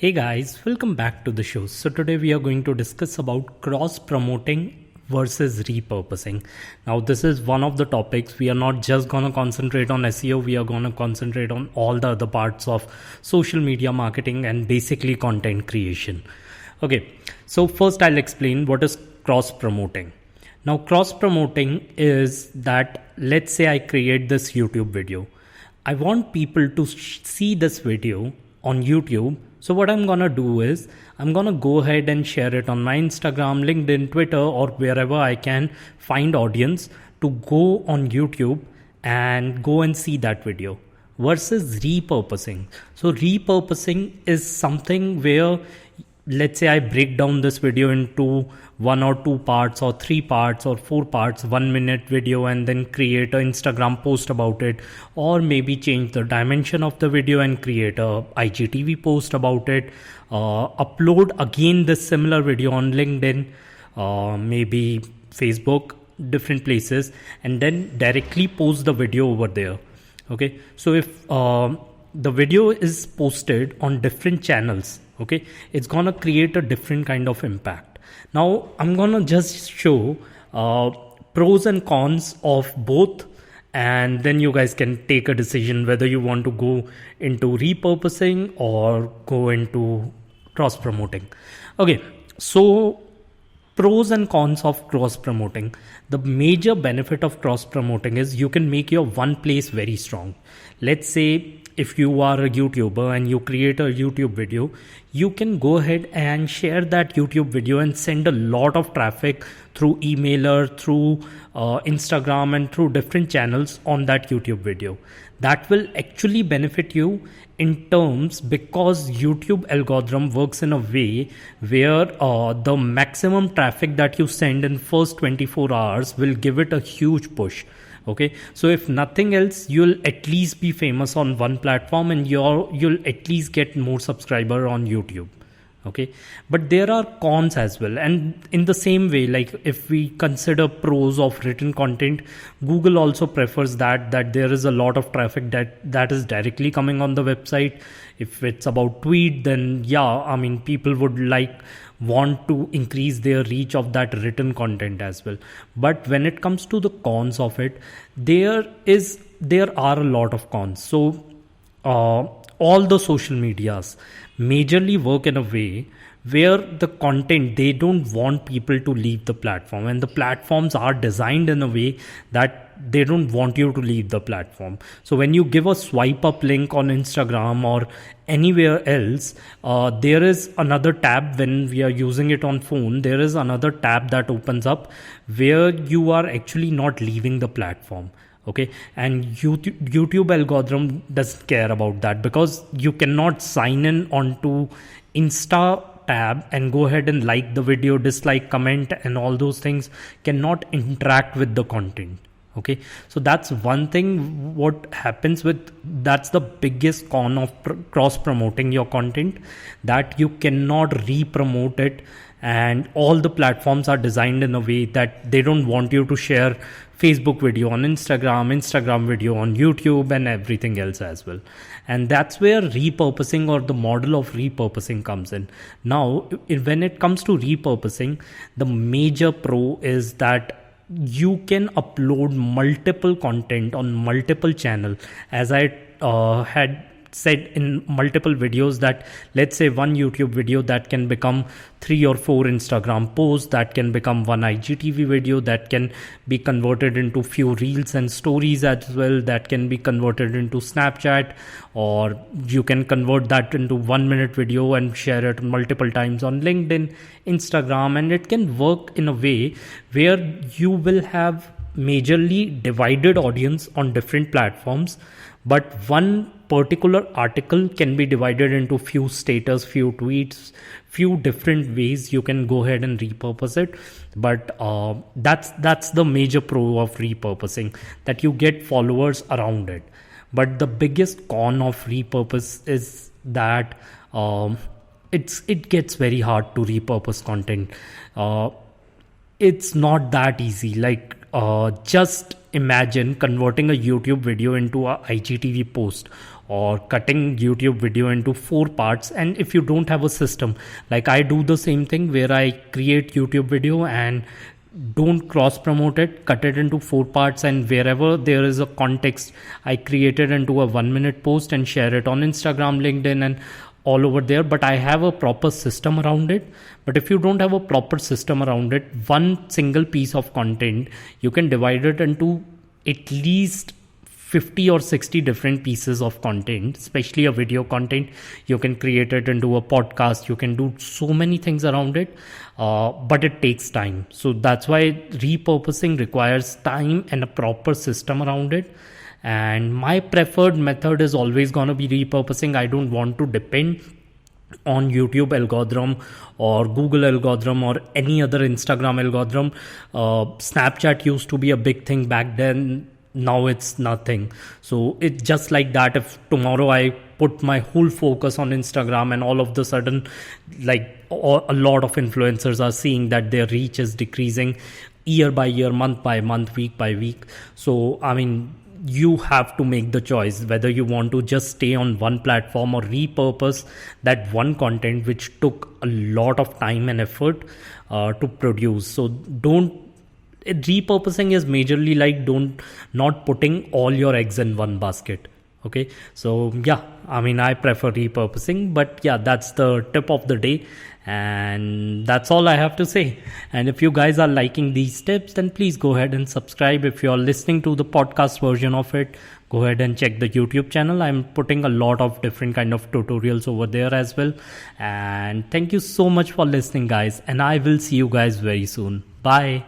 Hey guys, welcome back to the show. So today we are going to discuss about cross promoting versus repurposing. Now this is one of the topics. We are not just going to concentrate on SEO, we are going to concentrate on all the other parts of social media marketing and basically content creation. Okay, so first I'll explain what is cross promoting. Now cross promoting is that, let's say I create this YouTube video. I want people to see this video on YouTube. So what I'm gonna do is I'm gonna go ahead and share it on my Instagram, LinkedIn, Twitter, or wherever I can find audience to go on YouTube and go and see that video. Versus repurposing. So repurposing is something where, let's say I break down this video into 1 or 2 parts or 3 parts or 4 parts, 1 minute video, and then create an Instagram post about it, or maybe change the dimension of the video and create a IGTV post about it, upload again this similar video on LinkedIn, maybe Facebook, different places, and then directly post the video over there. Okay, so if the video is posted on different channels, okay, it's gonna create a different kind of impact. Now I'm gonna just show pros and cons of both, and then you guys can take a decision whether you want to go into repurposing or go into cross promoting. Okay, so pros and cons of cross promoting. The major benefit of cross promoting is you can make your one place very strong. Let's say if you are a YouTuber and you create a YouTube video, you can go ahead and share that YouTube video and send a lot of traffic through emailer, through Instagram, and through different channels on that YouTube video. That will actually benefit you in terms, because YouTube algorithm works in a way where the maximum traffic that you send in first 24 hours will give it a huge push. Okay, so if nothing else, you'll at least be famous on one platform and you'll at least get more subscriber on YouTube. Okay, but there are cons as well, and in the same way, like if we consider pros of written content, Google also prefers that there is a lot of traffic that is directly coming on the website. If it's about tweet, then yeah, I mean, people would want to increase their reach of that written content as well. But when it comes to the cons of it, there are a lot of cons. So all the social medias majorly work in a way where the content, they don't want people to leave the platform, and the platforms are designed in a way that they don't want you to leave the platform. So when you give a swipe up link on Instagram or anywhere else, there is another tab. When we are using it on phone, there is another tab that opens up where you are actually not leaving the platform. Okay, and YouTube algorithm doesn't care about that, because you cannot sign in onto Insta tab and go ahead and like the video, dislike, comment, and all those things cannot interact with the content. Okay, so that's one thing what happens with, that's the biggest con of cross promoting your content, that you cannot re-promote it, and all the platforms are designed in a way that they don't want you to share Facebook video on Instagram video on YouTube, and everything else as well. And that's where repurposing, or the model of repurposing, comes in. Now when it comes to repurposing, the major pro is that you can upload multiple content on multiple channel. As I had said in multiple videos, that let's say one YouTube video that can become 3 or 4 Instagram posts, that can become one IGTV video, that can be converted into few reels and stories as well, that can be converted into Snapchat, or you can convert that into 1 minute video and share it multiple times on LinkedIn, Instagram, and it can work in a way where you will have majorly divided audience on different platforms, but one particular article can be divided into few status, few tweets, few different ways you can go ahead and repurpose it. But that's the major pro of repurposing, that you get followers around it. But the biggest con of repurpose is that it gets very hard to repurpose content. It's not that easy. Like just imagine converting a YouTube video into a IGTV post, or cutting YouTube video into 4 parts. And if you don't have a system, like I do the same thing where I create YouTube video and don't cross promote it, cut it into 4 parts, and wherever there is a context, I create it into a 1-minute post and share it on Instagram, LinkedIn, and all over there. But I have a proper system around it. But if you don't have a proper system around it, one single piece of content, you can divide it into at least 50 or 60 different pieces of content, especially a video content. You can create it into a podcast. You can do so many things around it, but it takes time. So that's why repurposing requires time and a proper system around it. And my preferred method is always going to be repurposing. I don't want to depend on YouTube algorithm or Google algorithm or any other Instagram algorithm. Snapchat used to be a big thing back then. Now it's nothing. So it's just like that. If tomorrow I put my whole focus on Instagram and all of the sudden, like a lot of influencers are seeing that their reach is decreasing year by year, month by month, week by week. So I mean, you have to make the choice whether you want to just stay on one platform or repurpose that one content which took a lot of time and effort to produce. So repurposing is majorly like not putting all your eggs in one basket. Okay, so yeah, I mean, I prefer repurposing, but yeah, that's the tip of the day, and that's all I have to say. And if you guys are liking these tips, then please go ahead and subscribe. If you're listening to the podcast version of it, go ahead and check the YouTube channel. I'm putting a lot of different kind of tutorials over there as well. And thank you so much for listening, guys, and I will see you guys very soon. Bye.